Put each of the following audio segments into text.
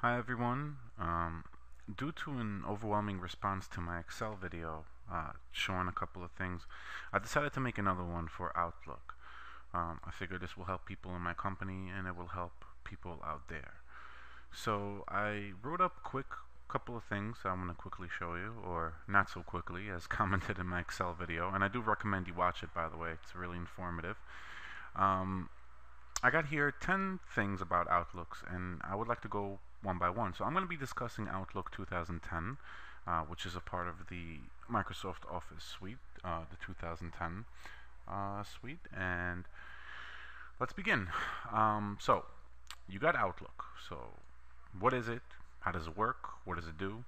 Hi everyone. Due to an overwhelming response to my Excel video showing a couple of things, I decided to make another one for Outlook. I figured this will help people in my company and it will help people out there. So I wrote up quick couple of things I'm going to quickly show you, or not so quickly as commented in my Excel video, and I do recommend you watch it, by the way. It's really informative. Um, I got here 10 things about Outlooks, and I would like to go one by one. So I'm going to be discussing Outlook 2010, which is a part of the Microsoft Office suite, the 2010 suite, and let's begin. So you got Outlook. So what is it? How does it work? What does it do?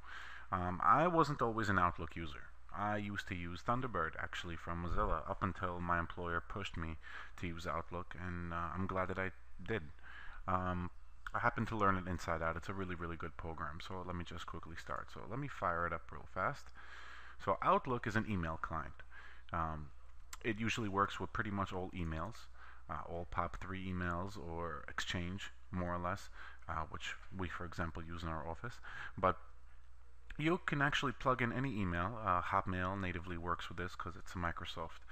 I wasn't always an Outlook user. I used to use Thunderbird actually from Mozilla up until my employer pushed me to use Outlook, and I'm glad that I did. Um, I happen to learn it inside out. It's a really, really good program. So let me just quickly start. So let me fire it up real fast. So Outlook is an email client. Um, it usually works with pretty much all emails, all POP3 emails or Exchange, more or less, which we, for example, use in our office. But you can actually plug in any email. Hotmail natively works with this because it's a Microsoft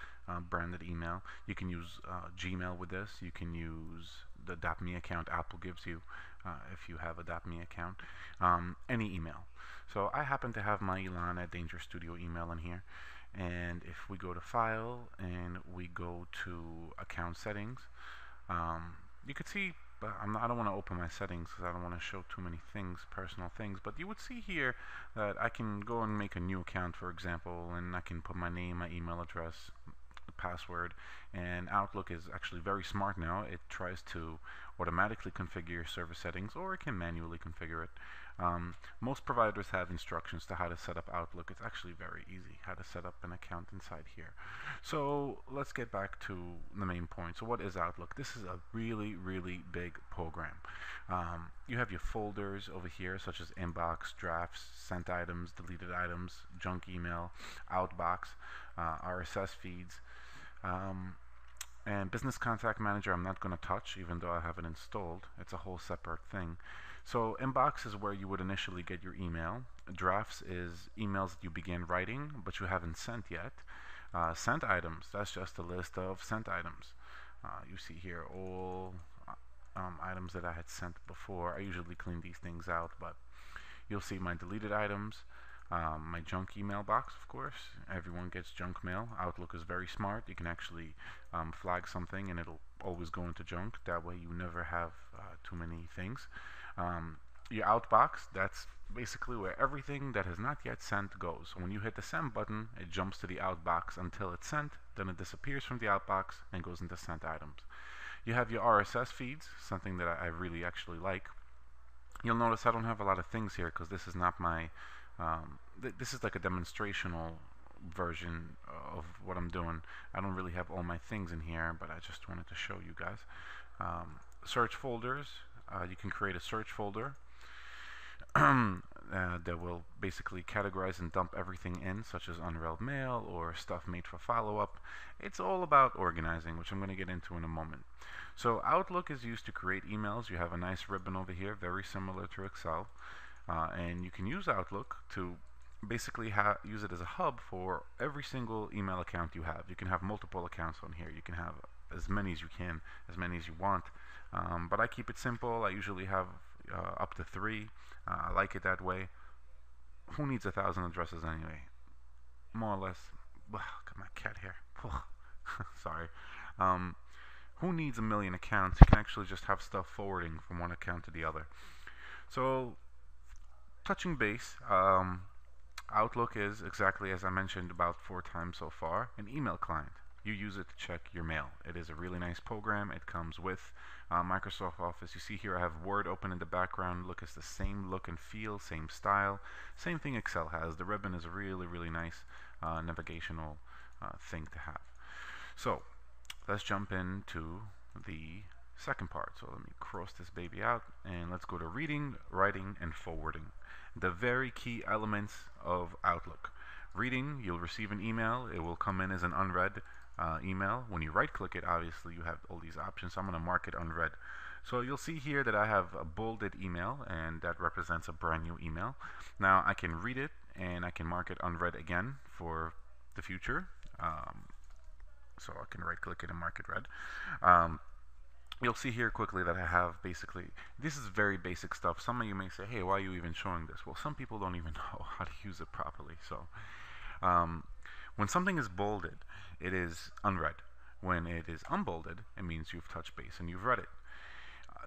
branded email. You can use Gmail with this. You can use the .me account Apple gives you if you have a .me account. Any email. So I happen to have my Elon at Danger Studio email in here. And if we go to File and we go to Account Settings, you could see, but I don't want to open my settings because I don't want to show too many things, personal things. But you would see here that I can go and make a new account, for example, and I can put my name, my email address, the password. And Outlook is actually very smart now. It tries to automatically configure your server settings, or it can manually configure it. Most providers have instructions to how to set up Outlook. It's actually very easy how to set up an account inside here. So let's get back to the main point. So what is Outlook? This is a really, really big program. You have your folders over here, such as inbox, drafts, sent items, deleted items, junk email, outbox, RSS feeds, and Business Contact Manager I'm not going to touch, even though I have it installed. It's a whole separate thing. So inbox is where you would initially get your email. Drafts is emails that you begin writing but you haven't sent yet. Sent items, that's just a list of sent items. You see here all items that I had sent before. I usually clean these things out, but you'll see my deleted items, my junk email box, of course. Everyone gets junk mail. Outlook is very smart. You can actually flag something and it'll always go into junk. That way you never have too many things. Your outbox, that's basically where everything that has not yet sent goes. So when you hit the send button, it jumps to the outbox until it's sent, then it disappears from the outbox and goes into sent items. You have your RSS feeds, something that I really actually like. You'll notice I don't have a lot of things here because this is not my this is like a demonstrational version of what I'm doing. I don't really have all my things in here, but I just wanted to show you guys. Search folders, you can create a search folder that will basically categorize and dump everything in, such as unread mail or stuff made for follow-up. It's all about organizing, which I'm going to get into in a moment. So Outlook is used to create emails. You have a nice ribbon over here, very similar to Excel. And you can use Outlook to basically use it as a hub for every single email account you have. You can have multiple accounts on here. You can have as many as you can, as many as you want. But I keep it simple. I usually have up to 3. I like it that way. Who needs 1,000 addresses anyway? More or less. Ugh, got my cat here. Sorry. Who needs a million accounts? You can actually just have stuff forwarding from one account to the other. So, touching base, Outlook is, exactly as I mentioned about 4 times so far, an email client. You use it to check your mail. It is a really nice program. It comes with Microsoft Office. You see here I have Word open in the background. Look, it's the same look and feel, same style. Same thing Excel has. The ribbon is a really, really nice navigational thing to have. So let's jump into the second part. So let me cross this baby out and let's go to reading, writing, and forwarding. The very key elements of Outlook. Reading, you'll receive an email. It will come in as an unread email. When you right click it, obviously you have all these options. So I'm going to mark it unread. So you'll see here that I have a bolded email, and that represents a brand new email. Now I can read it, and I can mark it unread again for the future. So I can right click it and mark it read. You'll see here quickly that I have basically, this is very basic stuff. Some of you may say, hey, why are you even showing this? Well, some people don't even know how to use it properly. So when something is bolded, it is unread. When it is unbolded, it means you've touched base and you've read it.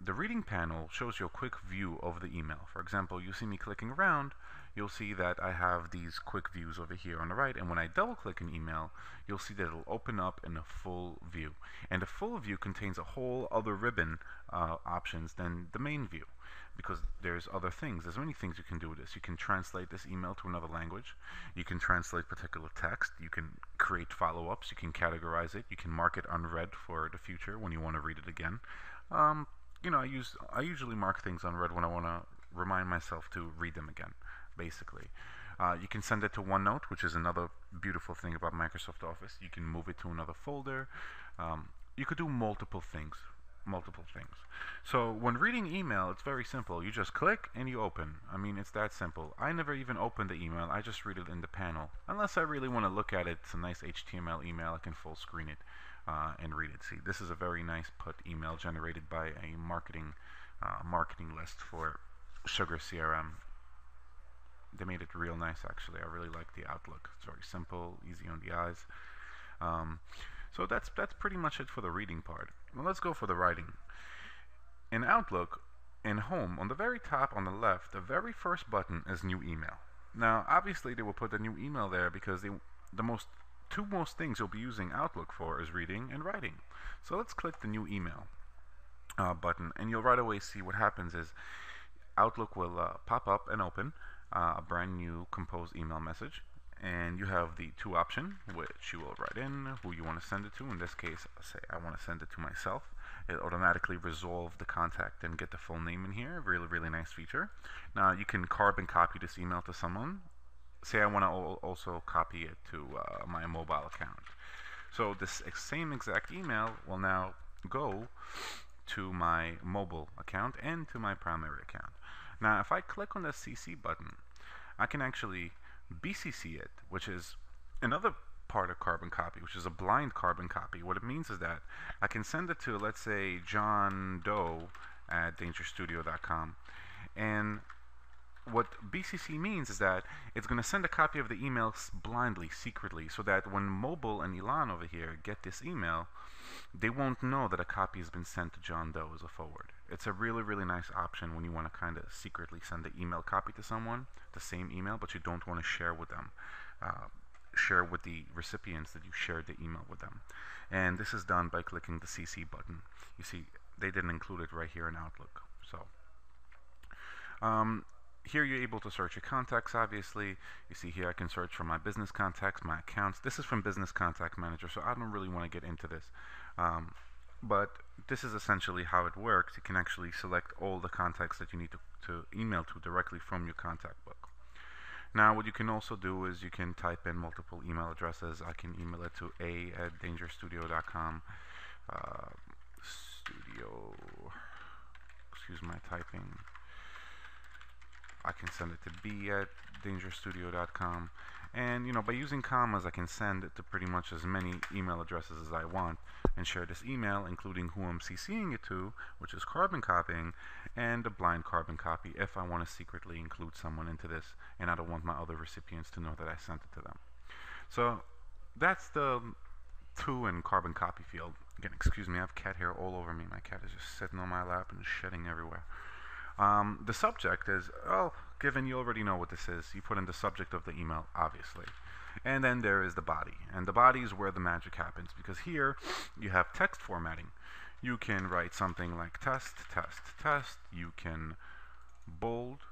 The reading panel shows you a quick view of the email. For example, you see me clicking around, you'll see that I have these quick views over here on the right, and when I double click an email, you'll see that it'll open up in a full view. And the full view contains a whole other ribbon options than the main view, because there's other things. There's many things you can do with this. You can translate this email to another language. You can translate particular text. You can create follow-ups. You can categorize it. You can mark it unread for the future when you want to read it again. You know, I usually mark things unread when I want to remind myself to read them again, basically. You can send it to OneNote, which is another beautiful thing about Microsoft Office. You can move it to another folder. You could do multiple things. So when reading email, it's very simple. You just click and you open. I mean, it's that simple. I never even open the email. I just read it in the panel. Unless I really want to look at it, it's a nice HTML email. I can full screen it and read it. See, this is a very nice put email generated by a marketing list for Sugar CRM. They made it real nice, actually. I really like the Outlook. It's very simple, easy on the eyes. So that's pretty much it for the reading part. Well, let's go for the writing. In Outlook, in Home, on the very top on the left, the very first button is New Email. Now, obviously, they will put the new email there because the two most things you'll be using Outlook for is reading and writing. So let's click the New Email button, and you'll right away see what happens is Outlook will pop up and open a brand new composed email message, and you have the two options, which you will write in who you want to send it to. In this case, say I want to send it to myself. It automatically resolve the contact and get the full name in here. Really nice feature. Now you can carbon copy this email to someone. Say I want to also copy it to my mobile account. So this same exact email will now go to my mobile account and to my primary account. Now if I click on the CC button, I can actually BCC it, which is another part of carbon copy, which is a blind carbon copy. What it means is that I can send it to, let's say, John Doe at dangerstudio.com, and what BCC means is that it's going to send a copy of the email blindly, secretly, so that when Mobile and Elon over here get this email, they won't know that a copy has been sent to John Doe as a forward. It's a really nice option when you want to kind of secretly send the email copy to someone, the same email, but you don't want to share with them, share with the recipients that you shared the email with them. And this is done by clicking the CC button. You see, they didn't include it right here in Outlook. So here you're able to search your contacts, obviously. You see here I can search for my business contacts, my accounts. This is from Business Contact Manager, so I don't really want to get into this. But this is essentially how it works. You can actually select all the contacts that you need to email to directly from your contact book. Now what you can also do is you can type in multiple email addresses. I can email it to a@dangerstudio.com. Excuse my typing. I can send it to b@dangerstudio.com, and by using commas I can send it to pretty much as many email addresses as I want and share this email, including who I'm CCing it to, which is carbon copying, and a blind carbon copy if I want to secretly include someone into this and I don't want my other recipients to know that I sent it to them. So that's the to and carbon copy field. Again, excuse me, I have cat hair all over me. My cat is just sitting on my lap and shedding everywhere. The subject is, given you already know what this is, you put in the subject of the email, obviously. And then there is the body. And the body is where the magic happens, because here you have text formatting. You can write something like test, test, test. You can bold.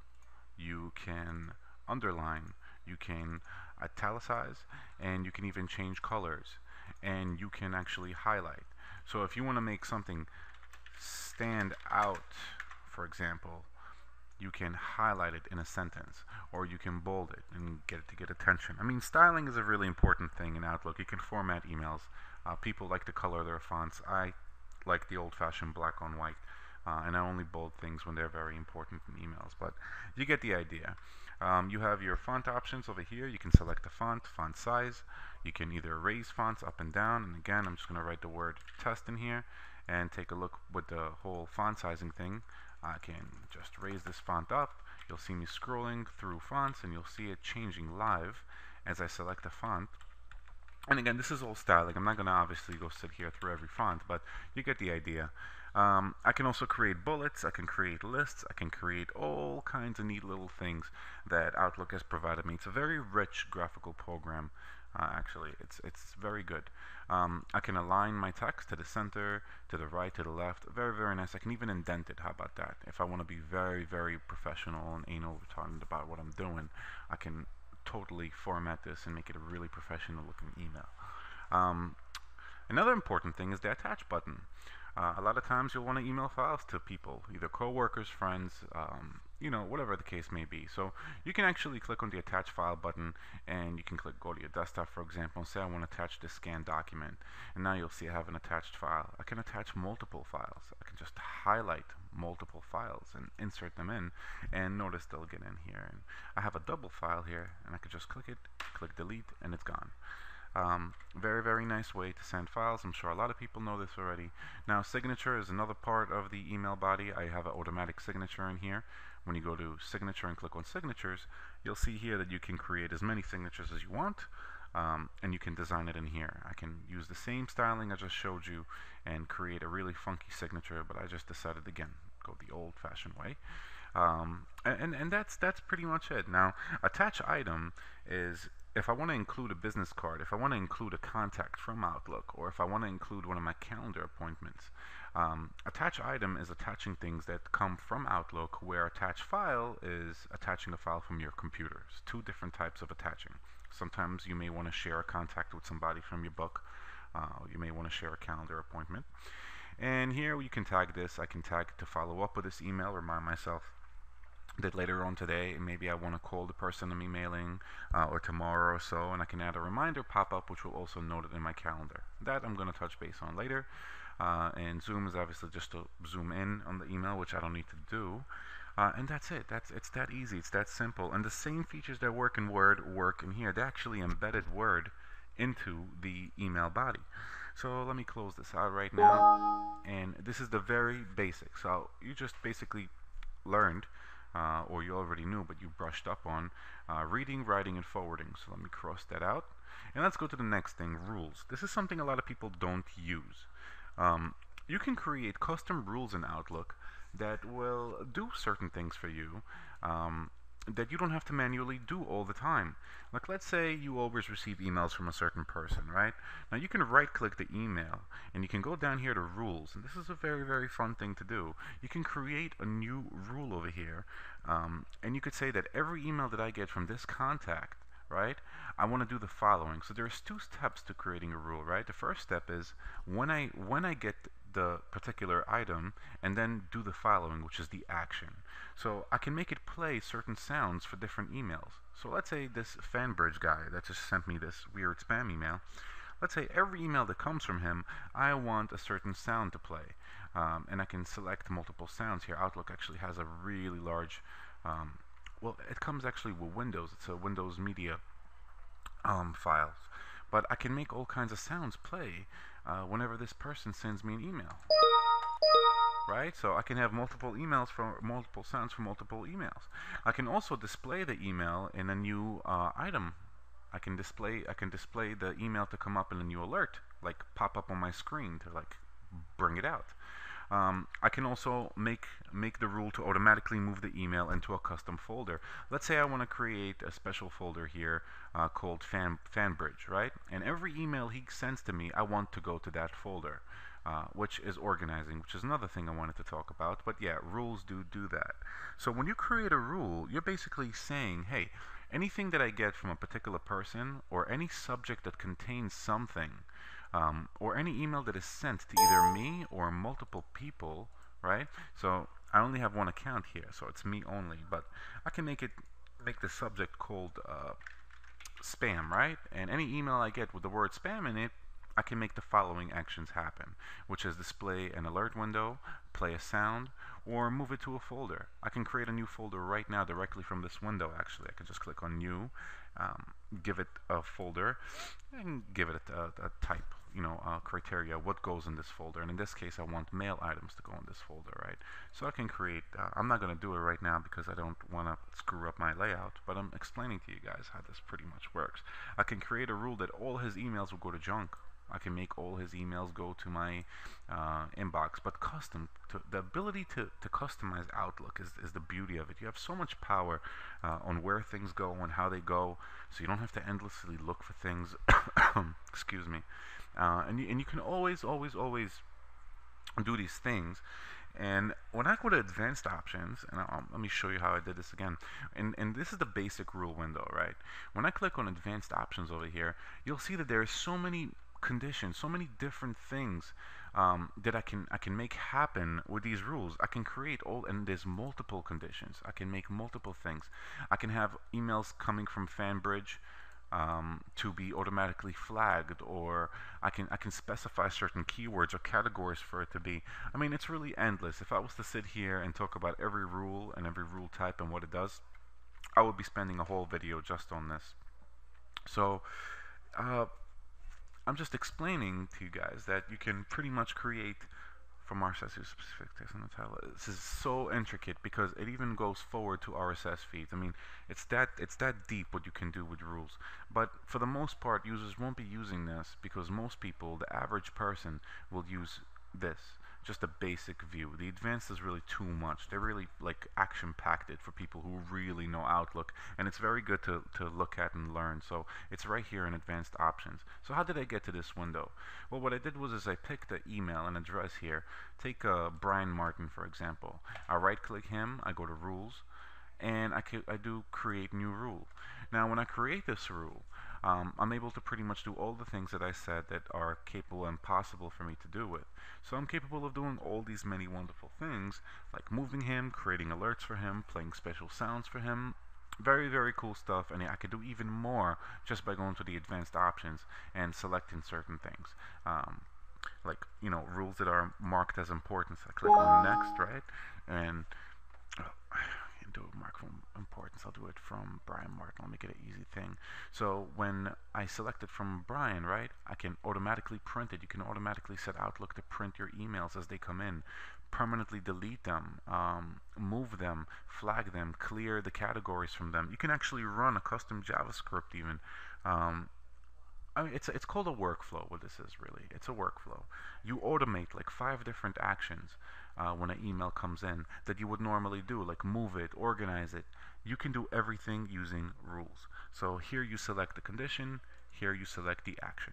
You can underline. You can italicize. And you can even change colors. And you can actually highlight. So if you want to make something stand out, for example, you can highlight it in a sentence, or you can bold it and get it to get attention. I mean, styling is a really important thing in Outlook. You can format emails. People like to color their fonts. I like the old-fashioned black on white and I only bold things when they're very important in emails, but you get the idea. You have your font options over here. You can select the font size. You can either raise fonts up and down, and again, I'm just going to write the word test in here and take a look with the whole font sizing thing. I can just raise this font up. You'll see me scrolling through fonts, and you'll see it changing live as I select a font. And again, this is all styling. I'm not going to obviously go sit here through every font, but you get the idea. I can also create bullets, I can create lists, I can create all kinds of neat little things that Outlook has provided me. It's a very rich graphical program. Actually, it's very good. I can align my text to the center, to the right, to the left. Very, very nice. I can even indent it. How about that? If I want to be very, very professional and anal retarded about what I'm doing, I can totally format this and make it a really professional looking email. Another important thing is the attach button. A lot of times you'll want to email files to people, either coworkers, friends, you know, whatever the case may be. So you can actually click on the attach file button, and you can go to your desktop, for example, and say I want to attach this scanned document. And now you'll see I have an attached file. I can attach multiple files. I can just highlight multiple files and insert them in, and notice they'll get in here. And I have a double file here, and I could just click it, click delete, and it's gone. Very, very nice way to send files. I'm sure a lot of people know this already. Now, signature is another part of the email body. I have an automatic signature in here. When you go to signature and click on signatures, you'll see here that you can create as many signatures as you want, and you can design it in here. I can use the same styling I just showed you and create a really funky signature, but I just decided, again, go the old-fashioned way. And that's pretty much it. Now, attach item is if I want to include a business card, if I want to include a contact from Outlook, or if I want to include one of my calendar appointments. Attach item is attaching things that come from Outlook, where attach file is attaching a file from your computer. It's two different types of attaching. Sometimes you may want to share a contact with somebody from your book. You may want to share a calendar appointment. And here you can tag this. I can tag to follow up with this email, remind myself that later on today, maybe I want to call the person I'm emailing, or tomorrow or so, and I can add a reminder pop-up, which will also note it in my calendar. That I'm going to touch base on later. And Zoom is obviously just to zoom in on the email, which I don't need to do. And that's it. It's that easy. It's that simple. And the same features that work in Word work in here. They actually embedded Word into the email body. So let me close this out right now. And this is the very basics. So you just basically learned, or you already knew, but you brushed up on reading, writing, and forwarding. So let me cross that out. And let's go to the next thing, rules. This is something a lot of people don't use. You can create custom rules in Outlook that will do certain things for you that you don't have to manually do all the time. Like, let's say you always receive emails from a certain person, right? Now you can right-click the email, and you can go down here to rules, and this is a very, very fun thing to do. You can create a new rule over here, and you could say that every email that I get from this contact, right, I want to do the following. So there's two steps to creating a rule, right? The first step is when I get the particular item, and then do the following, which is the action. So I can make it play certain sounds for different emails. So let's say this Fanbridge guy that just sent me this weird spam email, let's say every email that comes from him, I want a certain sound to play. And I can select multiple sounds here. Outlook actually has a really large, well, it comes actually with Windows. It's a Windows Media files. But I can make all kinds of sounds play whenever this person sends me an email. Right? So I can have multiple emails from multiple sounds from multiple emails. I can also display the email in a new item. I can display the email to come up in a new alert, like pop up on my screen to like bring it out. I can also make the rule to automatically move the email into a custom folder. Let's say I want to create a special folder here called Fanbridge, right? And every email he sends to me, I want to go to that folder, which is organizing, which is another thing I wanted to talk about. But yeah, rules do that. So when you create a rule, you're basically saying, hey, anything that I get from a particular person, or any subject that contains something, or any email that is sent to either me or multiple people, right? So I only have one account here, so it's me only, but I can make the subject called spam, right? And any email I get with the word spam in it, I can make the following actions happen, which is display an alert window, play a sound, or move it to a folder. I can create a new folder right now directly from this window. Actually, I can just click on new, give it a folder, and give it a type, criteria, what goes in this folder. And in this case, I want mail items to go in this folder, right? So I can create, I'm not going to do it right now because I don't want to screw up my layout, but I'm explaining to you guys how this pretty much works. I can create a rule that all his emails will go to junk. I can make all his emails go to my inbox, but the ability to customize Outlook is the beauty of it. You have so much power on where things go and how they go, so you don't have to endlessly look for things. Excuse me. And you can always do these things. And when I go to advanced options, and let me show you how I did this again. And this is the basic rule window, right? When I click on advanced options over here, you'll see that there are so many conditions, so many different things that I can make happen with these rules. I can create and there's multiple conditions. I can make multiple things. I can have emails coming from FanBridge to be automatically flagged, or I can specify certain keywords or categories for it to be. I mean, it's really endless. If I was to sit here and talk about every rule and every rule type and what it does, I would be spending a whole video just on this. So I'm just explaining to you guys that you can pretty much create from RSS to specific text and title. This is so intricate because it even goes forward to RSS feeds. I mean, it's that deep what you can do with rules. But for the most part, users won't be using this because most people, the average person, will use this. Just a basic view. The advanced is really too much. They're really like action-packed it for people who really know Outlook, and it's very good to look at and learn. So it's right here in advanced options. So how did I get to this window? Well, what I did was I picked the email and address here. Take Brian Martin, for example. I right-click him, I go to rules, and I do create new rule. Now when I create this rule, I'm able to pretty much do all the things that I said that are capable and possible for me to do with. So I'm capable of doing all these many wonderful things, like moving him, creating alerts for him, playing special sounds for him. Very, very cool stuff, and I could do even more just by going to the advanced options and selecting certain things. Like, rules that are marked as important. So I click on next, right? And do a mark from importance. I'll do it from Brian Martin. I'll make it an easy thing. So when I select it from Brian, right, I can automatically print it. You can automatically set Outlook to print your emails as they come in, permanently delete them, move them, flag them, clear the categories from them. You can actually run a custom JavaScript even. I mean, it's called a workflow. What this is really, it's a workflow. You automate like 5 different actions when an email comes in that you would normally do, like move it, organize it. You can do everything using rules. So here you select the condition, here you select the action.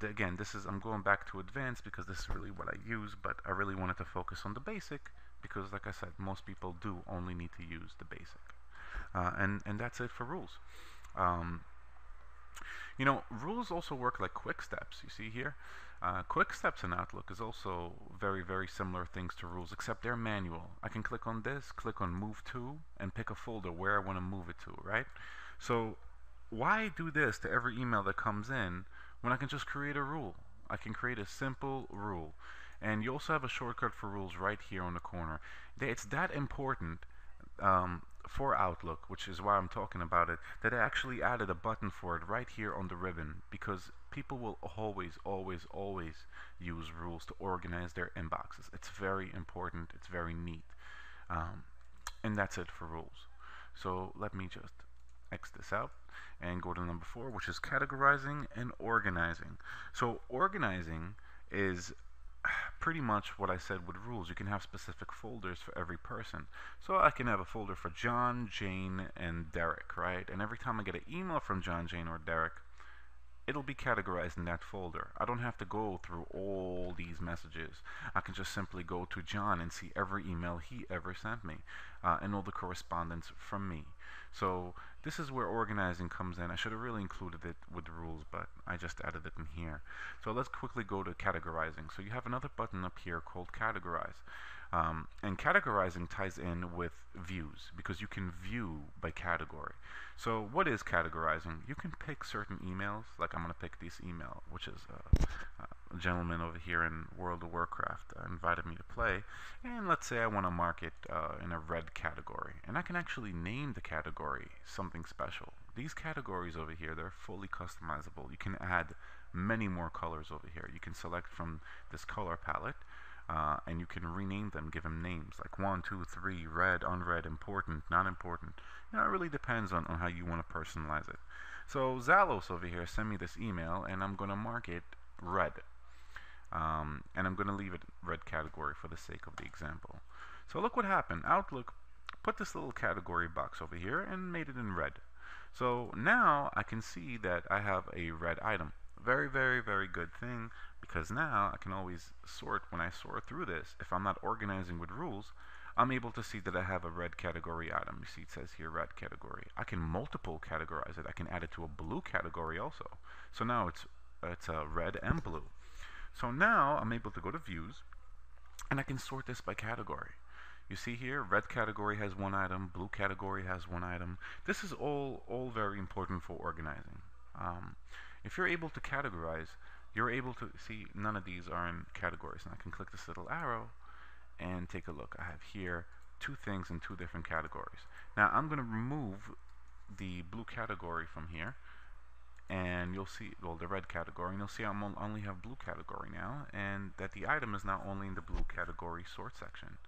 Again, I'm going back to advanced because this is really what I use, but I really wanted to focus on the basic because, like I said, most people do only need to use the basic. And that's it for rules. Rules also work like quick steps. You see here? Quick steps in Outlook is also very, very similar things to rules, except they're manual. I can click on this, click on move to, and pick a folder where I want to move it to, right? So why do this to every email that comes in when I can just create a rule? I can create a simple rule. And you also have a shortcut for rules right here on the corner. It's that important for Outlook, which is why I'm talking about it, that I actually added a button for it right here on the ribbon, because people will always use rules to organize their inboxes. It's very important, it's very neat. And that's it for rules. So let me just X this out and go to number 4, which is categorizing and organizing. So organizing is pretty much what I said with rules. You can have specific folders for every person. So I can have a folder for John, Jane, and Derek, right? And every time I get an email from John, Jane, or Derek, it'll be categorized in that folder. I don't have to go through all these messages. I can just simply go to John and see every email he ever sent me and all the correspondence from me. So this is where organizing comes in. I should have really included it with the rules, but I just added it in here. So let's quickly go to categorizing. So you have another button up here called categorize. And categorizing ties in with views because you can view by category. So what is categorizing? You can pick certain emails, like I'm going to pick this email, which is a gentleman over here in World of Warcraft invited me to play, and let's say I want to mark it in a red category, and I can actually name the category something special. These categories over here, they're fully customizable. You can add many more colors over here. You can select from this color palette, and you can rename them, give them names like 1, 2, 3, red, unread, important, not important. It really depends on how you want to personalize it. So Zalos over here sent me this email, and I'm going to mark it red. And I'm going to leave it red category for the sake of the example. So look what happened. Outlook put this little category box over here and made it in red. So now I can see that I have a red item. Very, very, very good thing, because now I can always sort. When I sort through this, if I'm not organizing with rules, I'm able to see that I have a red category item. You see it says here red category. I can multiple categorize it. I can add it to a blue category also. So now it's red and blue. So now I'm able to go to views, and I can sort this by category. You see here, red category has one item, blue category has one item. This is all very important for organizing. If you're able to categorize, you're able to see none of these are in categories. And I can click this little arrow and take a look. I have here two things in two different categories. Now I'm going to remove the blue category from here, and you'll see, well, the red category, and you'll see I only have blue category now, and that the item is now only in the blue category sort section.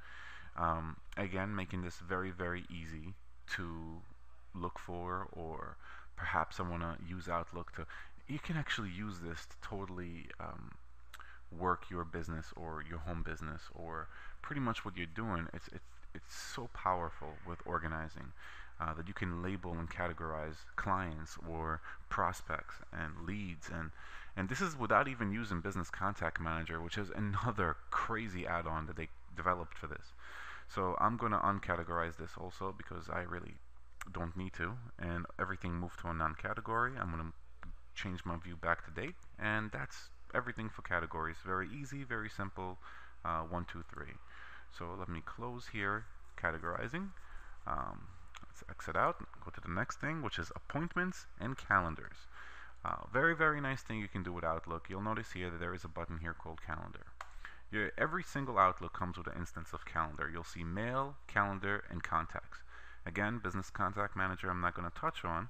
Again, making this very, very easy to look for, or perhaps I want to use Outlook to, you can actually use this to totally work your business or your home business or pretty much what you're doing. It's so powerful with organizing that you can label and categorize clients or prospects and leads, and this is without even using Business Contact Manager, which is another crazy add-on that they developed for this. So I'm going to uncategorize this also because I really don't need to, and everything moved to a non-category. I'm going to change my view back to date, and that's everything for categories. Very easy, very simple. 1, 2, 3. So let me close here, categorizing. Let's exit out, go to the next thing, which is appointments and calendars. Very, very nice thing you can do with Outlook. You'll notice here that there is a button here called calendar. Every single Outlook comes with an instance of calendar. You'll see mail, calendar, and contacts. Again, Business Contact Manager I'm not going to touch on,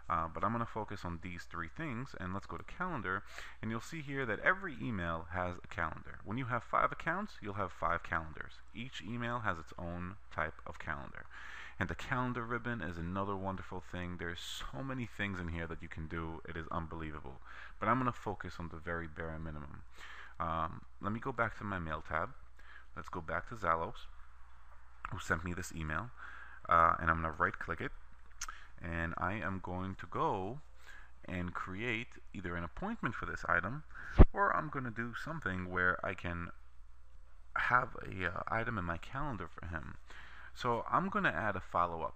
but I'm going to focus on these three things, and let's go to calendar, and you'll see here that every email has a calendar. When you have 5 accounts, you'll have 5 calendars. Each email has its own type of calendar. And the calendar ribbon is another wonderful thing. There's so many things in here that you can do. It is unbelievable. But I'm going to focus on the very bare minimum. Let me go back to my mail tab. Let's go back to Zalos, who sent me this email. And I'm going to right click it. And I am going to go and create either an appointment for this item, or I'm going to do something where I can have a item in my calendar for him. So I'm going to add a follow-up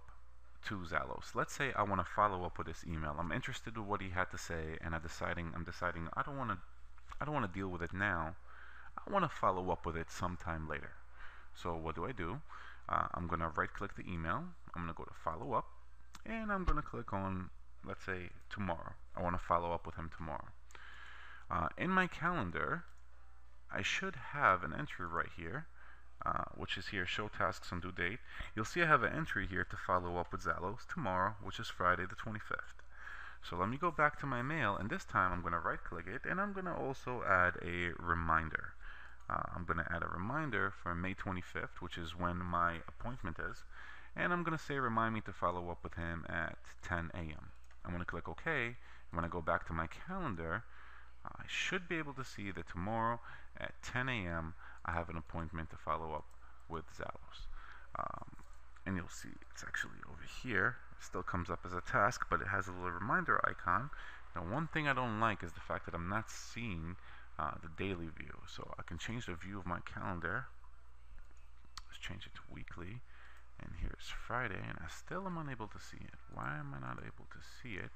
to Zalos. Let's say I want to follow up with this email. I'm interested in what he had to say, and I'm deciding I don't want to deal with it now. I want to follow up with it sometime later. So what do? I'm going to right-click the email. I'm going to go to follow up, and I'm going to click on, let's say, tomorrow. I want to follow up with him tomorrow. In my calendar, I should have an entry right here, which is here, show tasks on due date. You'll see I have an entry here to follow up with Zalos tomorrow, which is Friday the 25th. So let me go back to my mail, and this time I'm going to right click it, and I'm going to also add a reminder. I'm going to add a reminder for May 25th, which is when my appointment is, and I'm going to say remind me to follow up with him at 10 a.m. I'm going to click OK, and when I go back to my calendar, I should be able to see that tomorrow at 10 a.m. I have an appointment to follow up with Zalos. And you'll see it's actually over here. It still comes up as a task, but it has a little reminder icon. Now, one thing I don't like is the fact that I'm not seeing the daily view. So I can change the view of my calendar. Let's change it to weekly. And here's Friday, and I still am unable to see it. Why am I not able to see it?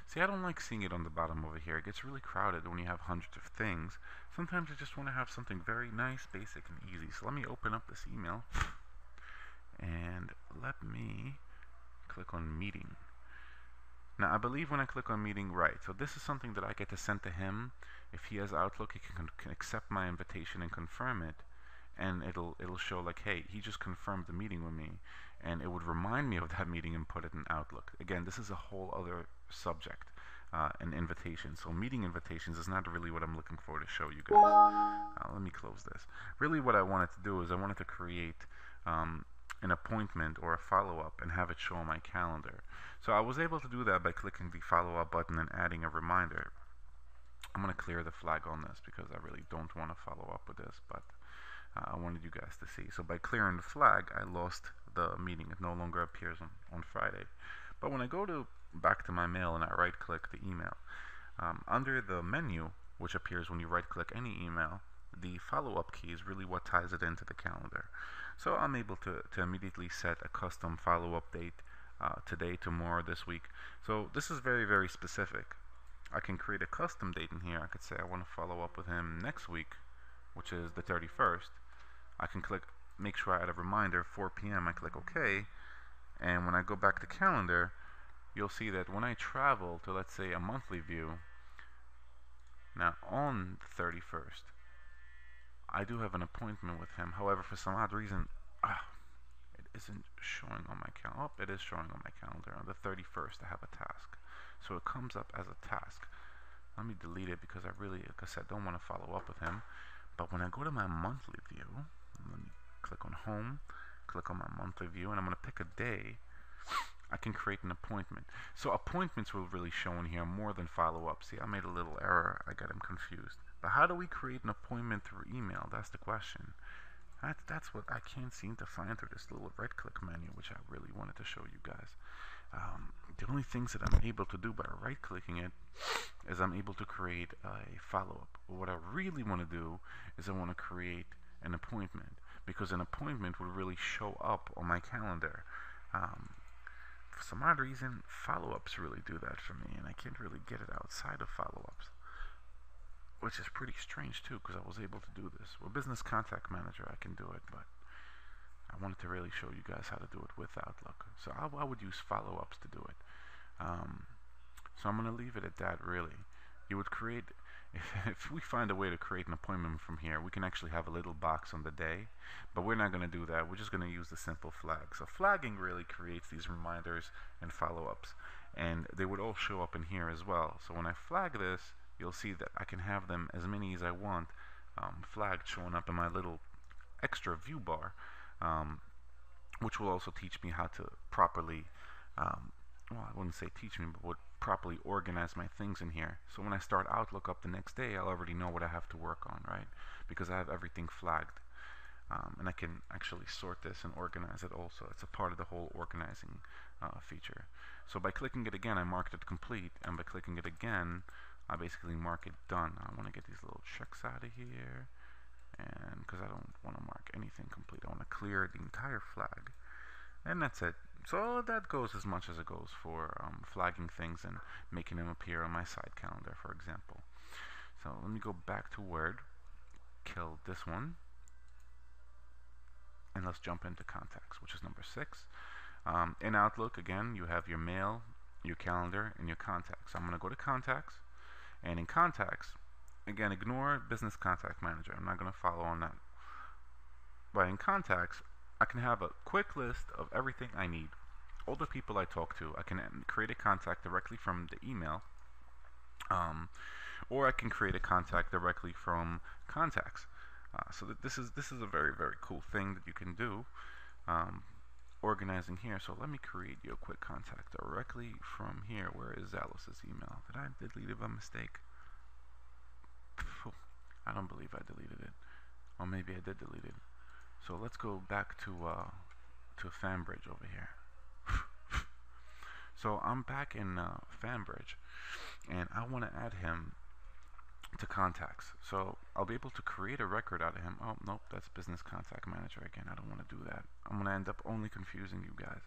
See, I don't like seeing it on the bottom over here. It gets really crowded when you have hundreds of things. Sometimes I just want to have something very nice, basic, and easy. So let me open up this email and let me click on meeting. Now I believe when I click on meeting, right, so this is something that I get to send to him. If he has Outlook, he can accept my invitation and confirm it, and it'll show like, hey, he just confirmed the meeting with me, and it would remind me of that meeting and put it in Outlook. Again, this is a whole other subject, an invitation. So meeting invitations is not really what I'm looking for to show you guys. Let me close this. Really what I wanted to do is I wanted to create an appointment or a follow-up and have it show on my calendar. So I was able to do that by clicking the follow-up button and adding a reminder. I'm going to clear the flag on this because I really don't want to follow up with this, but I wanted you guys to see. So by clearing the flag, I lost the meeting. It no longer appears on Friday. But when I go back to my mail and I right-click the email, under the menu, which appears when you right-click any email, the follow-up key is really what ties it into the calendar. So I'm able to immediately set a custom follow-up date, today, tomorrow, this week. So this is very, very specific. I can create a custom date in here. I could say I want to follow up with him next week, which is the 31st. I can click, make sure I add a reminder, 4 p.m. I click OK, and when I go back to calendar, you'll see that when I travel to, let's say, a monthly view, now on the 31st, I do have an appointment with him. However, for some odd reason, it isn't showing on my calendar. Oh, it is showing on my calendar. On the 31st, I have a task. So it comes up as a task. Let me delete it because I really, like I said, don't want to follow up with him. But when I go to my monthly view, let me click on home, click on my monthly view, and I'm going to pick a day. I can create an appointment. So appointments will really show in here more than follow-up. See, I made a little error. I got him confused. But how do we create an appointment through email? That's the question. That's what I can't seem to find through this little right-click menu, which I really wanted to show you guys. The only things that I'm able to do by right-clicking it is I'm able to create a follow-up. But what I really want to do is I want to create an appointment, because an appointment will really show up on my calendar. For some odd reason, follow-ups really do that for me, and I can't really get it outside of follow-ups, which is pretty strange too, because I was able to do this. With Business Contact Manager, I can do it, but I wanted to really show you guys how to do it with Outlook. So I would use follow-ups to do it. So I'm going to leave it at that, really. You would create, if we find a way to create an appointment from here, we can actually have a little box on the day, but we're not going to do that. We're just going to use the simple flag. So flagging really creates these reminders and follow-ups, and they would all show up in here as well. So when I flag this, you'll see that I can have them as many as I want, flagged, showing up in my little extra view bar, which will also teach me how to properly, well, I wouldn't say teach me, but would properly organize my things in here. So when I start Outlook up the next day, I'll already know what I have to work on, right? Because I have everything flagged. And I can actually sort this and organize it also. It's a part of the whole organizing feature. So by clicking it again, I marked it complete, and by clicking it again, I basically mark it done. I want to get these little checks out of here, and because I don't want to mark anything complete, I want to clear the entire flag, and that's it. So that goes as much as it goes for flagging things and making them appear on my side calendar, for example. So let me go back to Word, kill this one, and let's jump into contacts, which is number 6. In Outlook, again, you have your mail, your calendar, and your contacts. So I'm going to go to contacts, and in contacts, again, ignore Business Contact Manager. I'm not going to follow on that. But in contacts, I can have a quick list of everything I need. All the people I talk to, I can create a contact directly from the email, or I can create a contact directly from contacts. So this is a very, very cool thing that you can do, organizing here. So let me create you a quick contact directly from here. Where is Alice's email? Did I delete it by mistake? I don't believe I deleted it. Or maybe I did delete it. So let's go back to Fanbridge over here. So I'm back in Fanbridge, and I want to add him to contacts. So I'll be able to create a record out of him. Oh, nope, that's Business Contact Manager again. I don't want to do that. I'm going to end up only confusing you guys.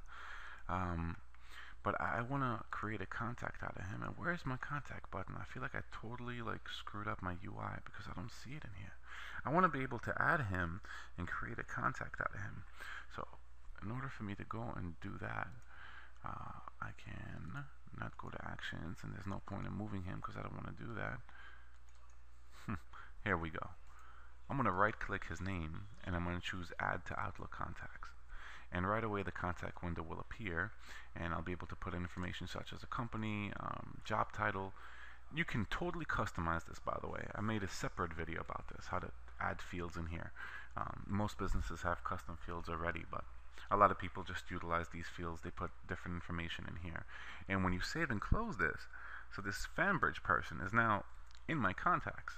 but I want to create a contact out of him. And where's my contact button? I feel like I totally like screwed up my UI because I don't see it in here. I want to be able to add him and create a contact out of him. So in order for me to go and do that, I can not go to actions, and there's no point in moving him because I don't want to do that. Here we go. I'm going to right click his name, and I'm going to choose add to Outlook contacts. And right away the contact window will appear, and I'll be able to put in information such as a company, job title. You can totally customize this, by the way. I made a separate video about this, how to add fields in here. Most businesses have custom fields already, but a lot of people just utilize these fields. They put different information in here. And when you save and close this, so this Fambridge person is now in my contacts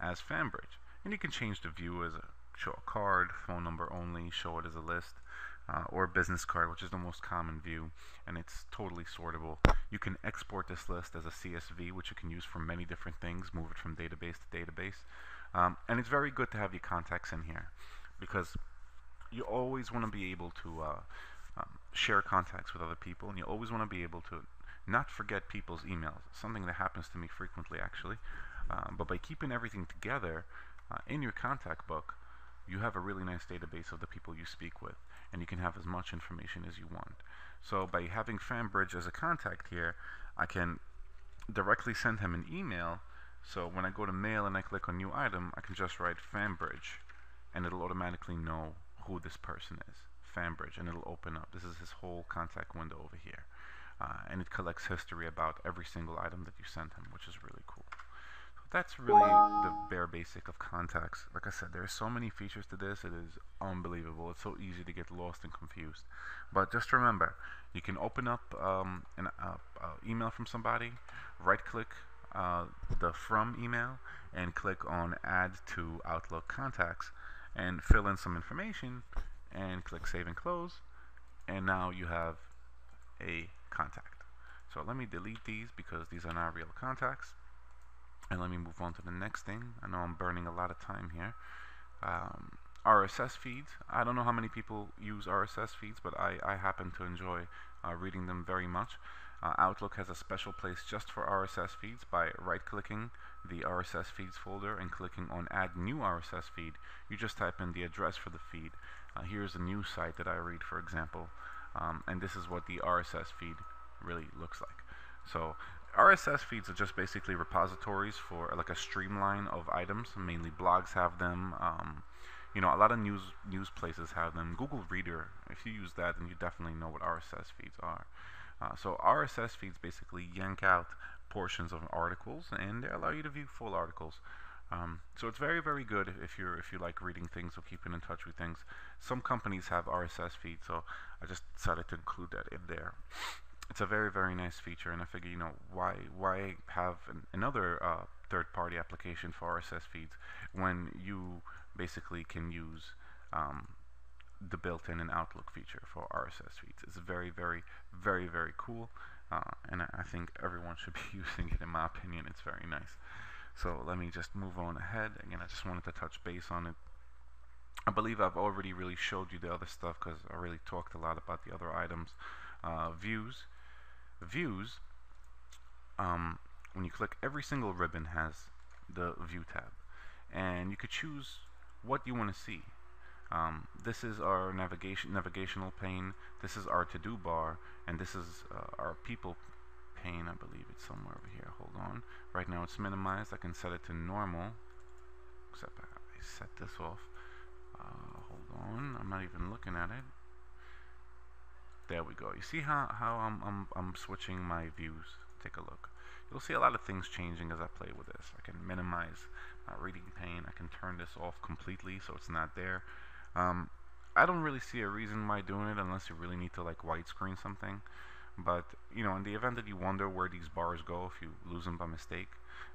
as Fambridge. And you can change the view as show a card, phone number only, show it as a list, or a business card, which is the most common view, and it's totally sortable. You can export this list as a CSV, which you can use for many different things, move it from database to database. And it's very good to have your contacts in here, because you always want to be able to share contacts with other people, and you always want to be able to not forget people's emails, something that happens to me frequently actually. But by keeping everything together in your contact book, you have a really nice database of the people you speak with, and you can have as much information as you want. So by having Fambridge as a contact here, I can directly send him an email. So when I go to mail and I click on new item, I can just write Fambridge, and it'll automatically know who this person is, Fambridge, and it'll open up. This is his whole contact window over here, and it collects history about every single item that you sent him, which is really cool. That's really the bare basic of contacts. Like I said, there are so many features to this, it is unbelievable. It's so easy to get lost and confused. But just remember, you can open up an email from somebody, right click the from email, and click on add to Outlook contacts, and fill in some information, and click save and close, and now you have a contact. So let me delete these because these are not real contacts. And let me move on to the next thing. I know I'm burning a lot of time here. RSS feeds. I don't know how many people use RSS feeds, but I happen to enjoy reading them very much. Outlook has a special place just for RSS feeds. By right-clicking the RSS feeds folder and clicking on add new RSS feed, you just type in the address for the feed. Here's a news site that I read, for example, and this is what the RSS feed really looks like. So RSS feeds are just basically repositories for like a streamline of items. Mainly blogs have them. You know, a lot of news places have them. Google Reader, if you use that, then you definitely know what RSS feeds are. So RSS feeds basically yank out portions of articles, and they allow you to view full articles. So it's very, very good if you like reading things or keeping in touch with things. Some companies have RSS feeds, so I just decided to include that in there. It's a very, very nice feature, and I figure, you know, why have another third-party application for RSS feeds when you basically can use the built-in and Outlook feature for RSS feeds. It's very, very, very, very cool, and I think everyone should be using it. In my opinion, it's very nice. So let me just move on ahead. Again, I just wanted to touch base on it. I believe I've already really showed you the other stuff because I really talked a lot about the other items. Views. When you click, every single ribbon has the view tab, and you could choose what you want to see. This is our navigational pane, this is our to-do bar, and this is our people pane. I believe it's somewhere over here. Hold on. Right now it's minimized. I can set it to normal, except I set this off. Hold on, I'm not even looking at it. There we go. You see how I'm switching my views. Take a look. You'll see a lot of things changing as I play with this. I can minimize my reading pane. I can turn this off completely so it's not there. I don't really see a reason why doing it unless you really need to like widescreen something. But you know, in the event that you wonder where these bars go if you lose them by mistake,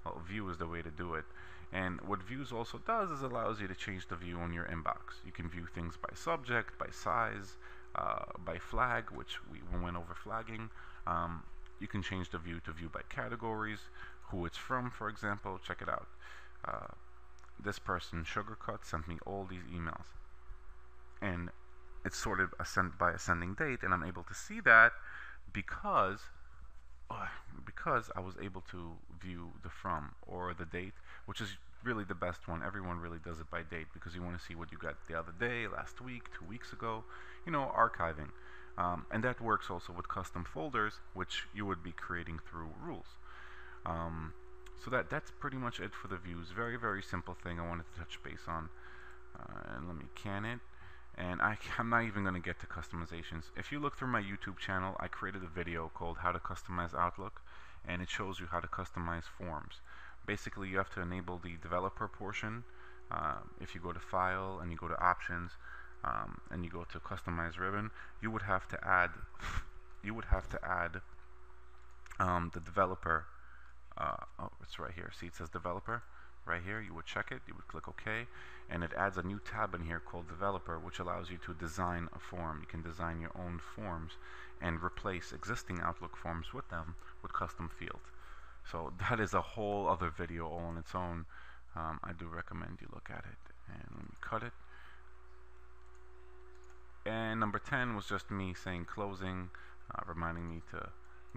well, view is the way to do it. And what views also does is allows you to change the view on your inbox. You can view things by subject, by size, by flag, which we went over flagging. You can change the view to view by categories, who it's from, for example. Check it out. This person, Sugarcut, sent me all these emails, and it's sorted by ascending date, and I'm able to see that because because I was able to view the from or the date, which is really the best one. Everyone really does it by date because you want to see what you got the other day, last week, 2 weeks ago, archiving. And that works also with custom folders, which you would be creating through rules. So that's pretty much it for the views. Very, very simple thing I wanted to touch base on. And let me can it. And I'm not even going to get to customizations. If you look through my YouTube channel, I created a video called How to Customize Outlook, and it shows you how to customize forms. Basically, you have to enable the developer portion. If you go to File and you go to Options, and you go to Customize Ribbon, you would have to add the developer. Oh, it's right here. See, it says developer right here. You would check it, you would click OK, and it adds a new tab in here called developer, which allows you to design a form. You can design your own forms and replace existing Outlook forms with them with custom fields. So that is a whole other video all on its own. I do recommend you look at it. And let me cut it. And number 10 was just me saying closing, reminding me to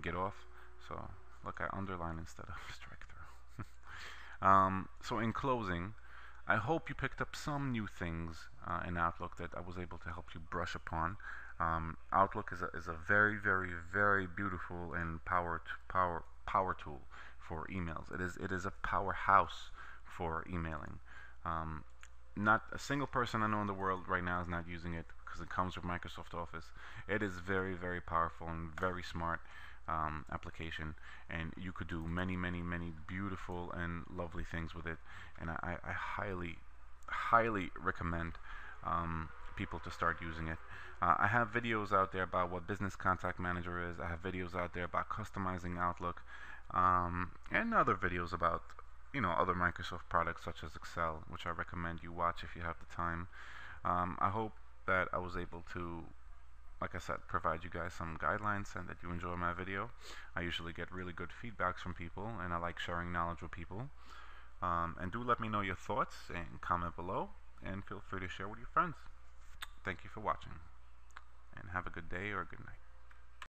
get off. So look, I underline instead of strike through. So in closing, I hope you picked up some new things in Outlook that I was able to help you brush upon. Outlook is a very, very, very beautiful and power tool for emails. It is a powerhouse for emailing. Not a single person I know in the world right now is not using it because it comes with Microsoft Office. It is very, very powerful and very smart application, and you could do many, many, many beautiful and lovely things with it. And I highly, highly recommend people to start using it. I have videos out there about what Business Contact Manager is. I have videos out there about customizing Outlook, and other videos about other Microsoft products such as Excel, which I recommend you watch if you have the time. I hope that I was able to, like I said, provide you guys some guidelines and that you enjoy my video. I usually get really good feedbacks from people, and I like sharing knowledge with people. And do let me know your thoughts and comment below, and feel free to share with your friends. Thank you for watching, and have a good day or a good night.